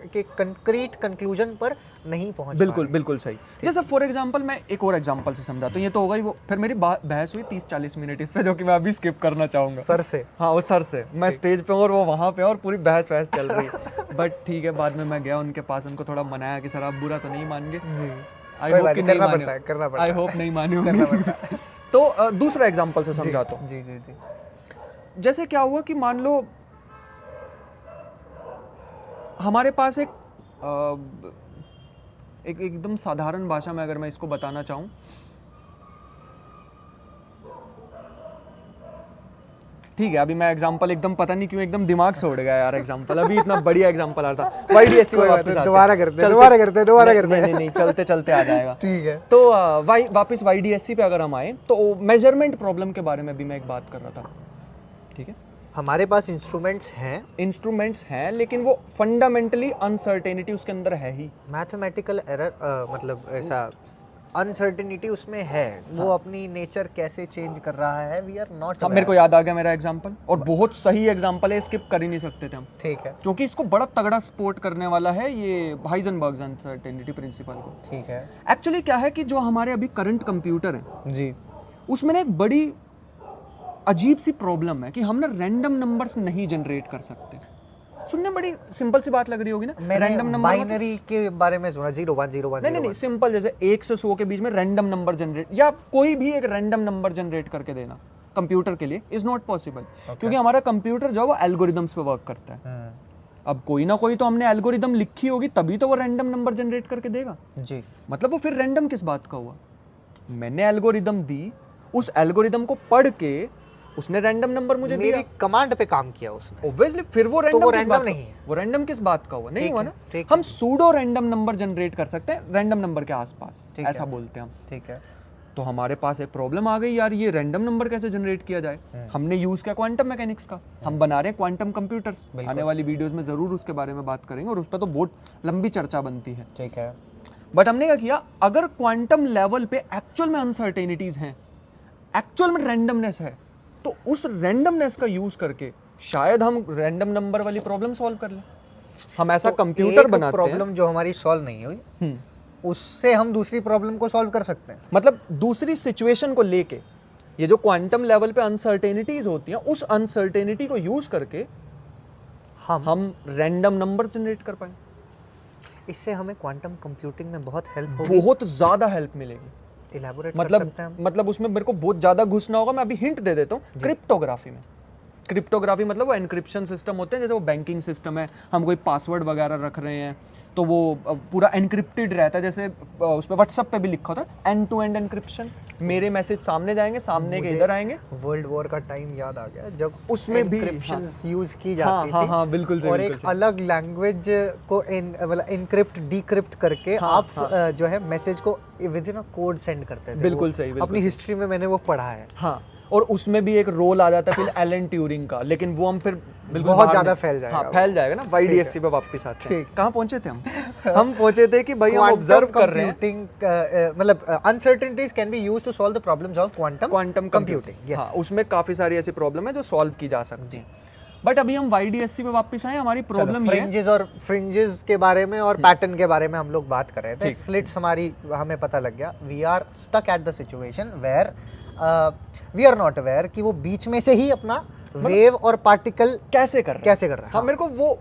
एक कंक्रीट कंक्लूजन पर नहीं पहुंच बिल्कुल बिल्कुल सही। जैसे फॉर एग्जांपल मैं एक और एग्जांपल से समझाता हूँ, ये तो होगा ही वो, फिर मेरी बहस हुई 30-40 मिनट इस पे, जो कि मैं अभी स्किप करना चाहूंगा सर से। हाँ, वो सर से, मैं स्टेज पे और वो वहाँ पे और पूरी बहस चल रही है। बट ठीक है, बाद में मैं गया उनके पास, उनको थोड़ा मनाया कि सर आप बुरा तो नहीं मानेंगे, आई होप कि नहीं माने, आई होप नहीं माने होंगे। तो दूसरा एग्जांपल से समझाता हूँ। जी। जैसे क्या हुआ कि मान लो हमारे पास एक एकदम साधारण भाषा में अगर मैं इसको बताना चाहूँ, ठीक है, अभी मैं एग्जांपल एकदम पता नहीं क्यों एकदम दिमाग से उड़ गया यार एग्जांपल, अभी इतना बढ़िया एग्जांपल आ रहा था। YDSC में वापस दोबारा करते नहीं चलते आ जाएगा। ठीक है, तो वापस YDSC पे अगर हम आए तो मेजरमेंट प्रॉब्लम के बारे में भी मैं एक बात कर रहा था। ठीक है, हमारे पास इंस्ट्रूमेंट्स हैं लेकिन वो फंडामेंटली अनसर्टेनिटी उसके अंदर है ही। मैथमेटिकल एरर मतलब ऐसा अनसर्टेनिटी उसमें है। हाँ। वो अपनी नेचर कैसे चेंज कर रहा है, वी आर नॉट। हाँ, मेरे को याद आ गया मेरा एग्जांपल, और बहुत सही एग्जांपल है, स्किप कर ही नहीं सकते थे हम। ठीक है, क्योंकि इसको बड़ा तगड़ा सपोर्ट करने वाला है ये हाइजेनबर्ग्स अनसर्टेनिटी प्रिंसिपल को। ठीक है, एक्चुअली क्या है कि जो हमारे अभी करंट कंप्यूटर है जी, उसमें एक बड़ी अजीब सी प्रॉब्लम है कि हम ना रैंडम नंबर्स नहीं जनरेट कर सकते। सुनने बड़ी सिंपल सी बात लग रही होगी ना, रैंडम नंबर बाइनरी के बारे में सुना, 0 1 0 1। नहीं, सिंपल, जैसे 1 से 100 के बीच में रैंडम नंबर जनरेट, या कोई भी एक रैंडम नंबर जनरेट करके देना कंप्यूटर के लिए इज नॉट पॉसिबल, क्योंकि हमारा कंप्यूटर जो है वो एल्गोरिदम्स पे वर्क करता है। अब कोई ना कोई तो हमने एल्गोरिदम लिखी होगी, तभी तो वो रैंडम नंबर जनरेट करके देगा जी। मतलब वो फिर रैंडम किस बात का हुआ? मैंने एल्गोरिदम दी, उस एल्गोरिदम को पढ़ के उसने रैंडम नंबर मुझे दिया, मेरी कमांड पे काम किया उसने, ऑब्वियसली फिर वो रैंडम नहीं है। वो रैंडम किस बात का हुआ? नहीं हुआ ना। हम सूडो रैंडम नंबर जनरेट कर सकते हैं रैंडम नंबर के आसपास, ऐसा बोलते हैं हम। ठीक है, तो हमारे पास एक प्रॉब्लम आ गई यार, ये रैंडम नंबर कैसे जनरेट किया जाए? हमने यूज किया क्वांटम मैकेनिक्स का, हम बना रहे हैं क्वांटम कंप्यूटर्स। आने वाली वीडियोस में जरूर उसके बारे में बात करेंगे और उस पर तो बहुत लंबी चर्चा बनती है। ठीक है, बट हमने क्या किया, अगर क्वांटम लेवल पे एक्चुअल में अनसर्टेनिटीज हैं, एक्चुअल में रैंडमनेस है, तो उस रैंडमनेस का यूज करके शायद हम रैंडम नंबर वाली प्रॉब्लम सॉल्व कर लें। हम ऐसा तो कंप्यूटर बनाते हैं, प्रॉब्लम जो हमारी सॉल्व नहीं हुई उससे हम दूसरी प्रॉब्लम को सॉल्व कर सकते हैं। मतलब दूसरी सिचुएशन को लेके, ये जो क्वांटम लेवल पे अनसर्टेनिटीज होती हैं, उस अनसर्टेनिटी को यूज करके हम रैंडम नंबर जनरेट कर पाए। इससे हमें क्वांटम कंप्यूटिंग में बहुत हेल्प होगी, बहुत ज्यादा हेल्प मिलेगी। मतलब उसमें मेरे को बहुत ज्यादा घुसना होगा, मैं अभी हिंट दे देता हूँ। क्रिप्टोग्राफी मतलब वो एनक्रिप्शन सिस्टम होते हैं, जैसे वो बैंकिंग सिस्टम है, हम कोई पासवर्ड वगैरह रख रहे हैं तो वो पूरा एनक्रिप्टेड रहता है, जैसे उस पर व्हाट्सएप पे भी लिखा होता है एंड टू एंड एनक्रिप्शन। मेरे मैसेज सामने जाएंगे, सामने के इधर आएंगे। वर्ल्ड वॉर का टाइम याद आ गया जब उसमें भी एनक्रिप्शंस यूज की जाती थी। हाँ, बिल्कुल सही, और एक अलग लैंग्वेज को मतलब एनक्रिप्ट डिक्रिप्ट करके आप जो है मैसेज को with in a code send करते थे। बिल्कुल सही, अपनी हिस्ट्री में मैंने वो पढ़ा है। हाँ, और उसमें भी एक रोल आ जाता है फिर एलन ट्यूरिंग का, लेकिन वो हम फिर बिल्कुल बहुत ज्यादा फैल जाएगा। हाँ, फैल जाएगा ना। YDSC पे वापस आते हैं। कहाँ पहुंचे थे हम पहुंचे थे कि भाई हम ऑब्जर्व कर रहे हैं, मतलब uncertainties can be used to solve the problems of quantum computing. हाँ, उसमें काफी सारी ऐसी प्रॉब्लम है जो सॉल्व की जा सकती है। बट अभी हम YDSC पे वापस आए, हमारी प्रॉब्लम फ्रिंजेस और फ्रिंजेस के बारे में और पैटर्न के बारे में हम लोग बात कर रहे थे। स्लिट्स हमारी हमें पता लग गया। We are stuck at the situation where we are not aware कि वो बीच में से ही अपना वेव और पार्टिकल कैसे कर रहा है। हाँ, मेरे को वो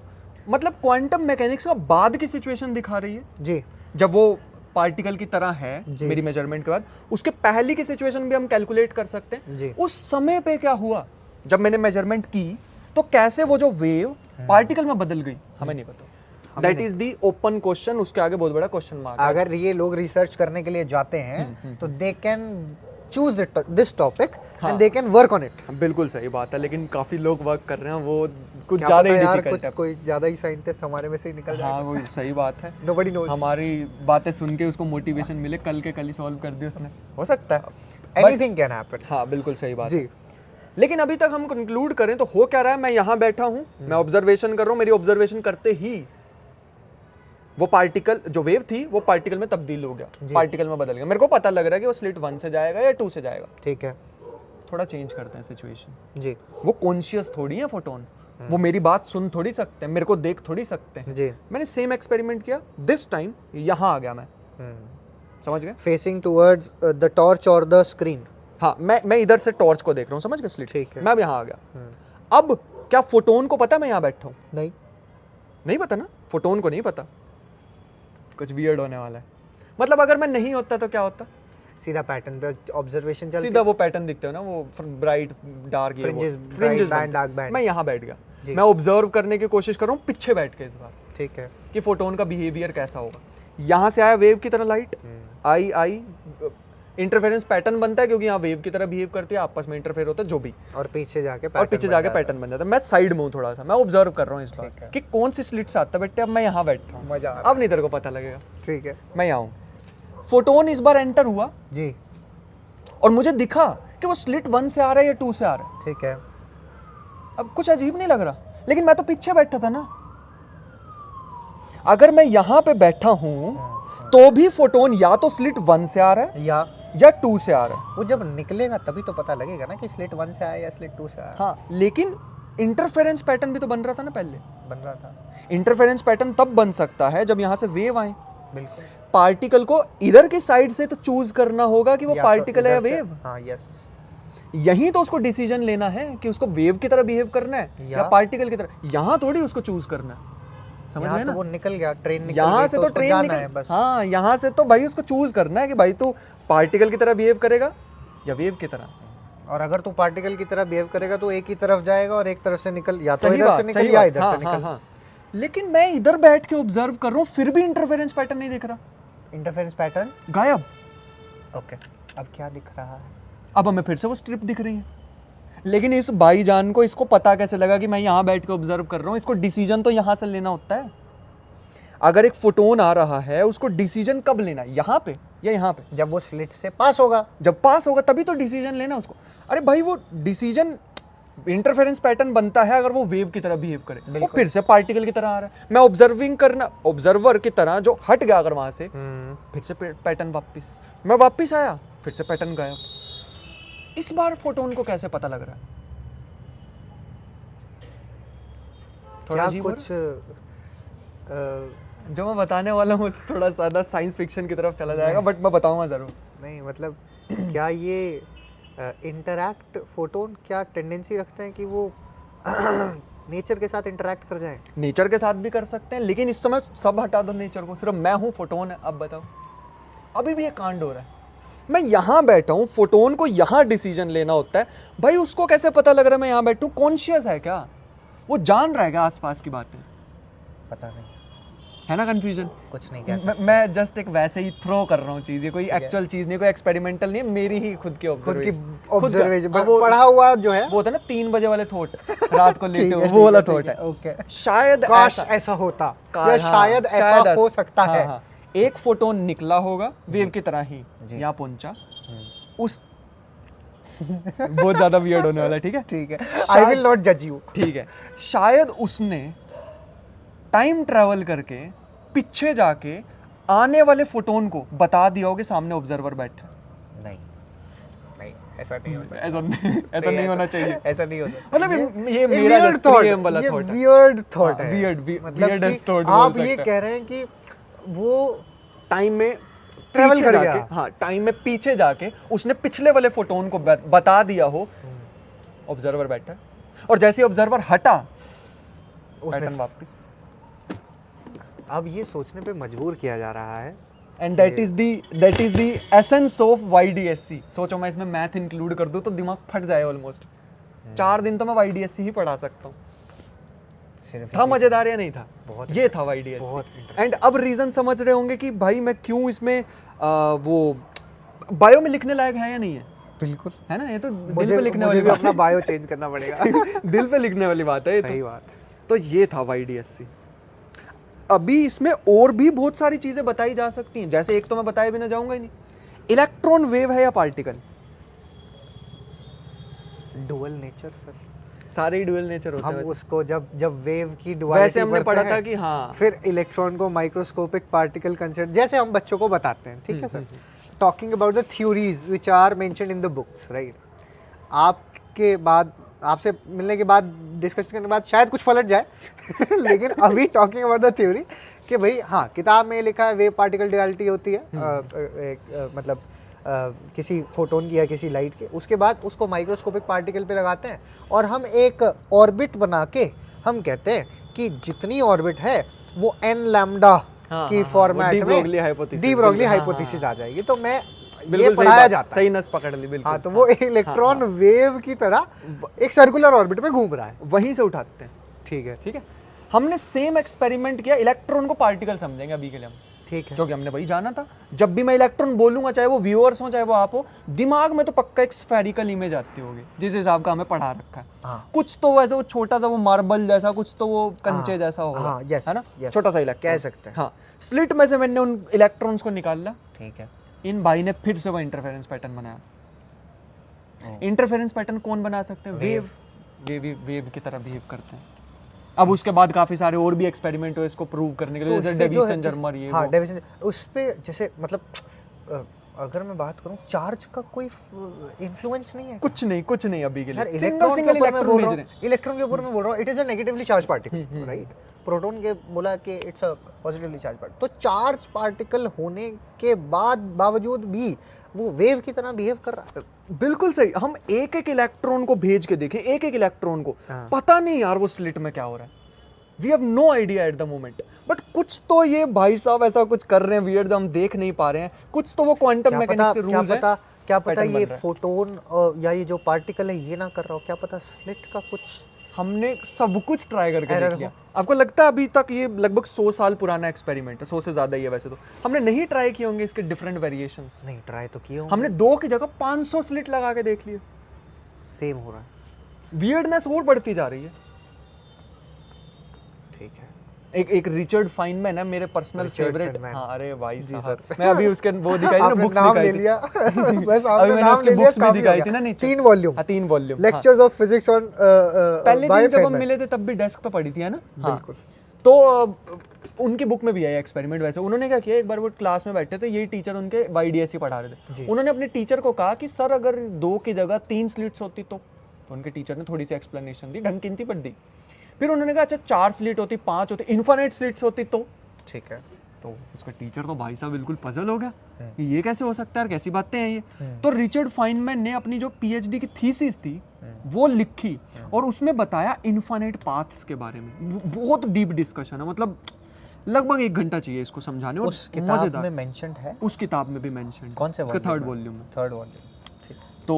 मतलब क्वांटम मैकेनिक्स का बाद की सिचुएशन दिखा रही है जी, जब वो पार्टिकल की तरह है मेरी मेजरमेंट के बाद, उसके पहले की सिचुएशन भी हम कैलकुलेट कर सकते हैं। उस समय पे क्या हुआ जब मैंने मेजरमेंट की, तो कैसे वो जो वेव पार्टिकल में बदल गई, हमें नहीं पता। That is the open question, उसके आगे बहुत बड़ा क्वेश्चन मार्क। अगर ये लोग रिसर्च करने के लिए जाते हैं तो they can choose this topic and they can work on it. बिल्कुल सही बात है, लेकिन काफी लोग वर्क कर रहे हैं, वो कुछ ज्यादा ही डिफिकल्ट है। कोई ज्यादा ही साइंटिस्ट हमारे में से ही निकल जाएगा। हाँ, वो सही बात है। Nobody knows. हमारी बातें सुन के उसको मोटिवेशन मिले, कल के कल ही सॉल्व कर दिया उसने, हो सकता है। Anything can happen. हाँ, बिल्कुल सही बात जी। है। लेकिन अभी तक हम कंक्लूड करें तो हो क्या रहा है, मैं यहाँ बैठा हूँ, मैं ऑब्जर्वेशन कर रहा हूँ, मेरी ऑब्जर्वेशन करते ही वो पार्टिकल जो वेव थी वो पार्टिकल में तब्दील हो गया, पार्टिकल में बदल गया। मेरे को पता लग रहा है कि वो स्लिट 1 से जाएगा या 2 से जाएगा। ठीक है, थोड़ा चेंज करते हैं सिचुएशन। जी। वो कॉन्शियस थोड़ी है फोटोन, वो मेरी बात सुन थोड़ी सकते हैं, मेरे को देख थोड़ी सकते हैं। जी। मैंने सेम एक्सपेरिमेंट किया, दिस टाइम यहाँ आ गया मैं, समझ गए? फेसिंग टुवर्ड्स द टॉर्च और द स्क्रीन। हाँ, मैं इधर से टॉर्च को देख रहा हूँ, समझ गए स्लिट? ठीक है। मैं अब यहाँ आ गया। अब क्या फोटोन को पता है मैं यहाँ बैठा हूँ? नहीं पता ना, फोटोन को नहीं पता। कुछ वियर्ड होने वाला है। मतलब अगर मैं नहीं होता तो क्या होता? सीधा पैटर्न पे ऑब्जर्वेशन चलती, सीधा वो पैटर्न दिखते हो ना, वो ब्राइट डार्क, फ्रिंजेस बैंड। मैं यहाँ बैठ गया, मैं ऑब्जर्व करने की कोशिश कर रहा हूँ पीछे बैठ के इस बार। ठीक है, कि फोटोन का बिहेवियर कैसा होगा। यहाँ से आया वेव की तरह लाइट, आई इंटरफेरेंस पैटर्न बनता है, क्योंकि यहाँ वेव की तरह बिहेव करती है, आपस में इंटरफेयर होता है जो भी, और पीछे जाके पैटर्न बन जाता है। मैं साइड में हूँ थोड़ा सा, मैं ऑब्जर्व कर रहा हूँ इस बार कि कौन सी स्लिट से आता है बेटे। अब मैं यहाँ बैठा हूँ, मजा अब नहीं तेरे को पता लगेगा। ठीक है, मैं यहाँ हूँ, फोटोन इस बार एंटर हुआ जी, और मुझे दिखा कि वो स्लिट 1 से आ रहा है या 2 से आ रहा है। ठीक है। अब कुछ अजीब नहीं लग रहा, लेकिन मैं तो पीछे बैठा था ना। अगर मैं यहाँ पे बैठा हूँ तो भी फोटोन या तो स्लिट 1 से आ रहा है या 2 से आ रहा है। वो जब निकलेगा तभी तो पता लगेगा ना कि स्लिट 1 से आया या स्लिट 2 से आया। हाँ, लेकिन इंटरफेरेंस पैटर्न भी तो बन रहा था ना पहले। बन रहा था। इंटरफेरेंस पैटर्न तब बन सकता है जब यहाँ से वेव आए। बिल्कुल। पार्टिकल को इधर की साइड से तो चूज करना होगा कि वो पार्टिकल है या वेव। हाँ, यस। यही तो उसको डिसीजन लेना है कि उसको वेव की तरह बिहेव करना है या पार्टिकल की तरह। यहाँ थोड़ी उसको चूज करना है, समझ गए ना? तो वो निकल गया, ट्रेन निकल यहाँ गई, से तो ट्रेन निकल है बस। हाँ, यहाँ से तो भाई उसको चूज करना है कि भाई तू पार्टिकल की तरह बिहेव करेगा या वेव की तरह। और अगर तू पार्टिकल की तरह बिहेव करेगा तो एक ही तरफ जाएगा और एक तरफ से निकल, या तो इधर से निकल या इधर से निकल। लेकिन मैं इधर बैठ के ऑब्जर्व कर रहा हूँ, फिर भी इंटरफेरेंस पैटर्न नहीं दिख रहा। इंटरफेरेंस पैटर्न गायब। ओके, अब क्या दिख रहा है? अब हमें फिर से वो स्ट्रिप दिख रही है। लेकिन इस भाईजान को इसको पता कैसे लगा कि मैं यहाँ बैठ के ऑब्जर्व कर रहा हूँ? इसको डिसीजन तो यहाँ से लेना होता है। अगर एक फोटोन आ रहा है, उसको डिसीजन कब लेना है, यहाँ पे या यहाँ पे? जब वो स्लिट से पास होगा। जब पास होगा तभी तो डिसीजन लेना उसको। अरे भाई, वो डिसीजन इंटरफेरेंस पैटर्न बनता है अगर वो वेव की तरह बिहेव करे। वो फिर से पार्टिकल की तरह आ रहा है, मैं ऑब्जर्वर की तरह जो हट गया अगर वहां से, फिर से पैटर्न वापस, मैं वापस आया, फिर से पैटर्न गायब। इस बार फोटोन को कैसे पता लग रहा है? थोड़ा कुछ जो मैं बताने वाला हूँ थोड़ा ज्यादा साइंस फिक्शन की तरफ चला जाएगा, बट मैं बताऊंगा जरूर। नहीं मतलब क्या ये इंटरैक्ट फोटोन क्या टेंडेंसी रखते हैं कि वो नेचर के साथ इंटरैक्ट कर जाएं? नेचर के साथ भी कर सकते हैं, लेकिन इस समय सब हटा दो नेचर को, सिर्फ मैं हूँ, फोटोन है। अब बताओ, अभी भी ये कांड हो रहा है। मैं यहाँ बैठा हूँ, फोटोन को यहाँ डिसीजन लेना होता है। भाई उसको कैसे पता लग रहा है मैं यहाँ बैठूँ? कॉन्शियस है क्या? वो जान रहा है क्या आसपास की बातें? पता नहीं, है ना कंफ्यूजन? कुछ नहीं कह सकते। मैं जस्ट एक वैसे ही थ्रो कर रहा हूँ चीज़, ये कोई एक्चुअल चीज़ नहीं, कोई एक्सपेरिमेंटल नहीं है, मेरी ही खुद की ऑब्जर्वेशन। पढ़ा हुआ जो है वो होता है ना 3 बजे वाले थॉट, रात को लेटे हुए, वो वाला थॉट है। ओके, शायद काश ऐसा होता, या शायद ऐसा हो सकता है। एक फोटोन निकला होगा वेव की तरह ही, यहाँ पहुंचा, उस बहुत ज्यादा वियर्ड होने वाला है, ठीक है? ठीक है, आई विल नॉट जज यू। ठीक है, शायद उसने टाइम ट्रैवल करके पीछे जाके आने वाले फोटोन को बता दिया हो कि सामने ऑब्जर्वर बैठा है। नहीं, ऐसा नहीं हो सकता। ऐसा नहीं होना चाहिए। ऐसा नहीं हो सकता। मतलब ये मेरा एक्सपीरियंस वाला थॉट है। वियर्ड थॉट है। Weird thought. आप ये कह रहे हैं कि वो टाइम में ट्रैवल कर गया। हाँ, टाइम में पीछे जाके उसने पिछले वाले फोटोन को बता दिया हो ऑब्जर्वर बैठा, और जैसे ही ऑब्जर्वर हटा पैटर्न वापस। अब ये सोचने पे मजबूर किया जा रहा है, and that is the essence of YDSC। सोचो मैं इसमें मैथ इंक्लूड कर दूं तो दिमाग फट जाए ऑलमोस्ट। 4 दिन तो मैं YDSC ही पढ़ा सकता हूँ। था मजेदार या नहीं था? ये था YDSC। एंड अब रीजन समझ रहे होंगे कि भाई मैं क्यों इसमें वो बायो में लिखने लायक है या नहीं है। बिल्कुल है ना, ये तो दिल पे लिखने वाली बात, अपना बायो चेंज करना पड़ेगा। दिल पे लिखने वाली बात है। सही बात। तो ये था YDSC। अभी इसमें और भी बहुत सारी चीजें बताई जा सकती हैं, जैसे एक तो मैं बताए बिना जाऊंगा ही नहीं, इलेक्ट्रॉन वेव है या पार्टिकल? डुअल नेचर सर, सारे ही डुअल नेचर होते हैं। हम उसको जब वेव की डुअलिटी वैसे हमने पढ़ा था कि हाँ, फिर इलेक्ट्रॉन को माइक्रोस्कोपिक पार्टिकल कंसिडर, जैसे हम बच्चों को बताते हैं, ठीक है sir. Talking about the theories which are mentioned in the books, right. आपके बाद, आपसे मिलने के बाद, डिस्कस करने के बाद शायद कुछ पलट जाए लेकिन अभी टॉकिंग अबाउट द थ्योरी कि भाई हाँ, किताब में लिखा है वेव पार्टिकल डुअलिटी होती है, मतलब किसी फोटोन की या किसी लाइट के, उसके बाद उसको माइक्रोस्कोपिक पार्टिकल पे लगाते हैं और हम एक ऑर्बिट बना के हम कहते हैं कि जितनी ऑर्बिट है वो n लैम्डा की फॉर्मेट में डी ब्रोगली हाइपोथेसिस आ जाएगी। तो मैं ये पढ़ाया जाता, सही नस पकड़ ली बिल्कुल। हाँ, तो वो इलेक्ट्रॉन वेव की तरह एक सर्कुलर ऑर्बिट में घूम रहा है, वहीं से उठाते हैं। ठीक है, ठीक है। हमने सेम एक्सपेरिमेंट किया, इलेक्ट्रॉन को पार्टिकल समझेंगे अभी के लिए हम, ठीक है, क्योंकि हमने वही जाना था। जब भी मैं इलेक्ट्रॉन बोलूंगा, चाहे वो व्यूअर्स हो चाहे वो आप हो, दिमाग में तो पक्का एक स्फेरिकल इमेज आती होगी जिस हिसाब का हमें पढ़ा रखा है। हाँ। कुछ तो वैसे वो छोटा सा वो मार्बल जैसा, कुछ तो वो कंचे जैसा होगा, हाँ, yes, है ना, yes, छोटा सा इलेक्ट्रॉन कह सकते हैं। हाँ, स्लिट में से मैंने उन इलेक्ट्रॉन्स को निकाला, ठीक है। इन भाई ने फिर से वो इंटरफेरेंस पैटर्न बनाया। इंटरफेरेंस पैटर्न कौन बना सकते हैं? वेव की तरह बिहेव करते हैं। अब उसके बाद काफी सारे और भी एक्सपेरिमेंट हुए इसको प्रूव करने के लिए, जैसे डेविसन जर्मर, ये हाँ, डेविसन, उस पे जैसे मतलब अगर मैं बात करूं, चार्ज का कोई इन्फ्लुएंस नहीं है, कुछ नहीं अभी के लिए। इलेक्ट्रॉन के ऊपर मैं बोल रहा हूं, इलेक्ट्रॉन के ऊपर मैं बोल रहा हूं, it is a negatively charge particle, right. Proton के बोला कि it's a positively charge particle. तो चार्ज पार्टिकल होने के बावजूद भी वो वेव की तरह बिहेव कर रहा है। बिल्कुल सही। हम एक एक इलेक्ट्रॉन को भेज के देखें, एक एक इलेक्ट्रॉन को, पता नहीं यार वो स्लिट में क्या हो रहा है, we have no idea at the moment. But कुछ तो ये भाई साहब ऐसा कुछ कर रहे हैं वियर्ड जो हम देख नहीं पा रहे हैं। कुछ तो वो क्वांटम मैकेनिक्स के रूल्स हैं। क्या पता ये फोटोन या ये जो पार्टिकल है ये ना कर रहा हो, क्या पता स्लिट का कुछ। हमने सब कुछ ट्राई करके देख लिया। आपको लगता है अभी तक ये लगभग 100 साल पुराना एक्सपेरिमेंट है? 100 से ज्यादा ही है वैसे तो। हमने नहीं ट्राई किए होंगे इसके डिफरेंट वेरिएशंस? नहीं ट्राई तो किए होंगे। हमने 2 की जगह 500 स्लिट लगा के देख लिए, सेम हो रहा है। वियर्डनेस और बढ़ती जा रही है। ठीक है। एक रिचर्ड फाइनमैन है मेरे पर्सनल फेवरेट। हाँ, अरे भाई साहब, मैं अभी उसके वो दिखाई थी ना, बुक्स दिखाई थी। बस अभी मैंने उसकी बुक्स भी दिखाई थी ना नीचे। 3 वॉल्यूम। हाँ, 3 volume. Lectures of physics on पहले दिन जब हम मिले थे तब भी डेस्क पे पड़ी थी, है ना? बिल्कुल। तो उनकी बुक में भी आया एक्सपेरिमेंट। वैसे उन्होंने क्या किया, एक बार वो क्लास में बैठे थे, यही टीचर उनके YDSC पढ़ा रहे थे। उन्होंने अपने टीचर को कहा कि सर अगर 2 की जगह 3 स्लिट्स होती तो उनके टीचर ने थोड़ी सी एक्सप्लेनेशन दी, ढंग की पर दी। फिर उन्होंने कहा अच्छा 4 स्लिट होती, 5 होती, इनफाइनाइट स्लिट्स होती तो? ठीक है। तो उसका टीचर तो भाई साहब बिल्कुल पजल हो गया कि ये कैसे हो सकता है, कैसी बातें हैं ये। तो रिचर्ड फाइनमैन ने अपनी जो PhD की थीसिस थी वो लिखी और उसमें बताया इनफाइनाइट पाथ्स के बारे में। बहुत डीप डिस्कशन है, मतलब लगभग 1 घंटा चाहिए इसको समझाने। और उस किताब में मेंशन्ड है? उस किताब में भी मेंशन्ड। कौन से? उसका 3rd वॉल्यूम में। 3rd volume. तो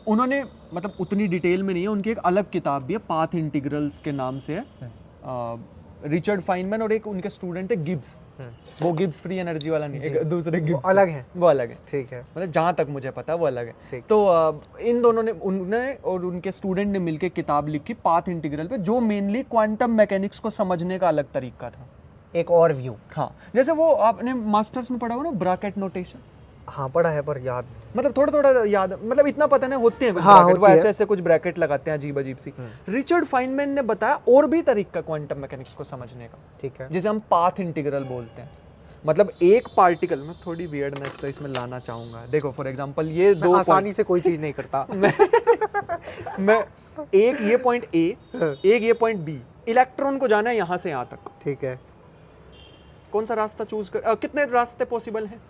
उन्होंने मतलब उतनी डिटेल में नहीं है, उनकी एक अलग किताब भी है, पाथ इंटीग्रल्स के नाम से है। रिचर्ड फाइनमैन और एक उनके स्टूडेंट है गिब्स। वो गिब्स फ्री एनर्जी वाला नहीं, एक दूसरे गिब्स अलग है। वो अलग है, ठीक है। मतलब जहाँ तक मुझे पता है वो अलग है। तो इन दोनों ने, उन्होंने और उनके स्टूडेंट ने मिलकर किताब लिखी पाथ इंटीग्रल पे, जो मेनली क्वांटम मैकेनिक्स को समझने का अलग तरीका था, एक और व्यू। हाँ, जैसे वो आपने मास्टर्स में पढ़ा हुआ ना ब्रैकेट नोटेशन। हाँ पढ़ा है पर याद, मतलब थोड़ा याद, मतलब इतना पता नहीं, होते हैं कुछ ब्रैकेट, वो ऐसे कुछ ब्रैकेट लगाते हैं अजीब अजीब सी। रिचर्ड फाइनमैन ने बताया और भी तरीका क्वांटम मैकेनिक्स को समझने का, ठीक है, जिसे हम पाथ इंटीग्रल बोलते हैं। मतलब एक पार्टिकल में थोड़ी वियर्डनेस तो इसमें लाना चाहूंगा। देखो फॉर एग्जांपल ये 2 आसानी से कोई चीज नहीं करता मैं एक ये पॉइंट A, एक ये पॉइंट B, इलेक्ट्रॉन को जाना है यहाँ से यहाँ तक, ठीक है। कौन सा रास्ता चूज कर, कितने रास्ते पॉसिबल हैं?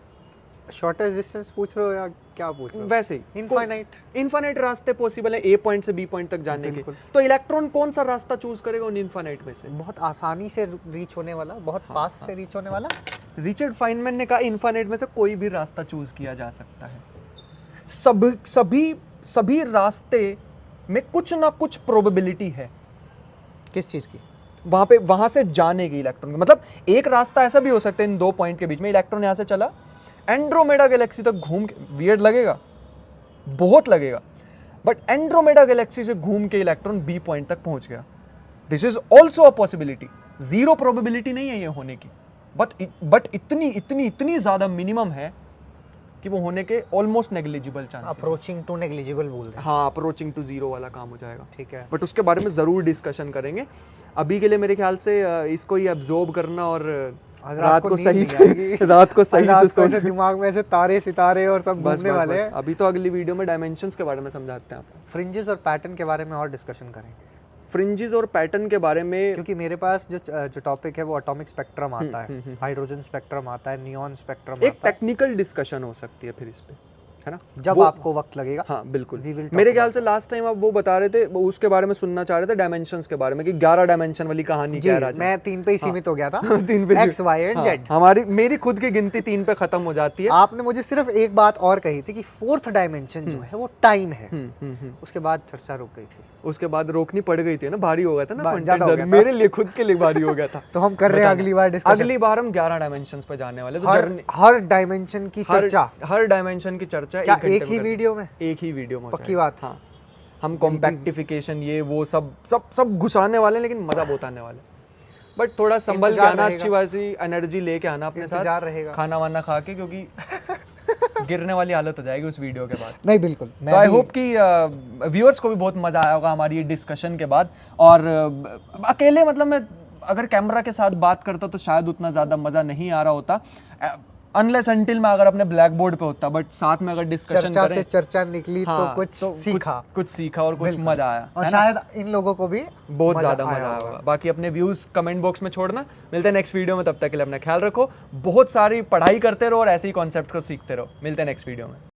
शॉर्टेस्ट डिस्टेंस पूछ रहे हो या क्या पूछ रहे हो? वैसे ही इनफाइनाइट रास्ते पॉसिबल है ए पॉइंट से बी पॉइंट तक जाने के, तो इलेक्ट्रॉन कौन सा रास्ता चूज करेगा उन इनफाइनाइट में से? बहुत आसानी से रीच होने वाला, बहुत फास्ट से रीच होने वाला। रिचर्ड फाइनमैन ने कहा इनफाइनाइट में से कोई भी रास्ता चूज किया जा सकता है। सभी रास्ते में कुछ ना कुछ प्रोबेबिलिटी है। किस चीज की? वहां से जाने की इलेक्ट्रॉन की। मतलब एक रास्ता ऐसा भी हो सकता है इन दो पॉइंट के बीच में, इलेक्ट्रॉन यहां से चला एंड्रोमेडा गैलेक्सी तक घूम के, वियर्ड लगेगा, बहुत लगेगा, बट एंड्रोमेडा गैलेक्सी से घूम के इलेक्ट्रॉन बी पॉइंट तक पहुंच गया। This is also a possibility. Zero probability नहीं है ये होने की, बट इतनी ज्यादा मिनिमम है कि वो होने के almost negligible chances. Approaching to negligible बोल रहे हैं। हाँ, अप्रोचिंग टू जीरो वाला काम हो जाएगा। ठीक है, बट उसके बारे में जरूर डिस्कशन करेंगे। अभी के लिए मेरे ख्याल से इसको ही एब्जॉर्ब करना और रात को सही से सोने, दिमाग में ऐसे तारे सितारे और सब घूमने वाले हैं। अभी तो अगली वीडियो में डायमेंशंस के बारे में समझाते हैं आपको। फ्रिंजेस और पैटर्न के बारे में और डिस्कशन करेंगे। फ्रिंजेस और पैटर्न के बारे में, क्योंकि मेरे पास जो टॉपिक है वो एटॉमिक स्पेक्ट्रम आता है, हाइड्रोजन स्पेक्ट्रम आता है, नियॉन स्पेक्ट्रम आता है। एक टेक्निकल डिस्कशन हो सकती है फिर इस पे, है ना, जब आपको वक्त लगेगा। हाँ बिल्कुल। मेरे ख्याल से लास्ट टाइम आप वो बता रहे थे, उसके बारे में सुनना चाह रहे थे, डायमेंशंस के बारे में, कि 11 डायमेंशन वाली कहानी क्या है। मैं 3 पे ही सीमित हो गया था। 3 पे X, Y and Z। मेरी खुद की गिनती 3 पे खत्म हो जाती है। आपने मुझे सिर्फ एक बात और कही थी कि 4th डायमेंशन जो है वो टाइम है। उसके बाद चर्चा रुक गई थी। उसके बाद रोकनी पड़ गई थी ना, भारी हो गया था ना कंटेंट, मेरे लिए खुद के लिए भारी हो गया था। तो हम कर रहे हैं अगली बार डिस्कशन। अगली बार हम 11 डायमेंशंस पे जाने वाले। हर डायमेंशन की चर्चा, हर डायमेंशन की चर्चा क्या एक ही वीडियो में? एक ही वीडियो में, पक्की बात। हाँ, हम कॉम्पैक्टिफिकेशन ये वो सब घुसाने वाले, लेकिन मजा बहुत आने वाला है। बट थोड़ा संभल के आना, अच्छी वाली एनर्जी लेके आना अपने साथ, खाना वाना खा के, क्योंकि गिरने वाली हालत हो जाएगी उस वीडियो के बाद। नहीं बिल्कुल, तो आई होप कि व्यूअर्स को भी बहुत मजा आया होगा हमारी ये डिस्कशन के बाद। और अकेले मतलब मैं अगर कैमरा के साथ बात करता तो शायद उतना ज्यादा मजा नहीं आ रहा होता, अनलेस अनटिल मैं अगर अपने ब्लैक बोर्ड पे होता। बट साथ में अगर डिस्कशन चर्चा से चर्चा निकली, हाँ, तो कुछ सीखा और कुछ मजा आया, और शायद इन लोगों को भी बहुत ज्यादा मजा आया होगा। बाकी अपने व्यूज कमेंट बॉक्स में छोड़ना। मिलते हैं नेक्स्ट वीडियो में, तब तक के लिए अपना ख्याल रखो, बहुत सारी पढ़ाई करते रहो और ऐसे ही कॉन्सेप्ट को सीखते रहो। मिलते हैं नेक्स्ट वीडियो में।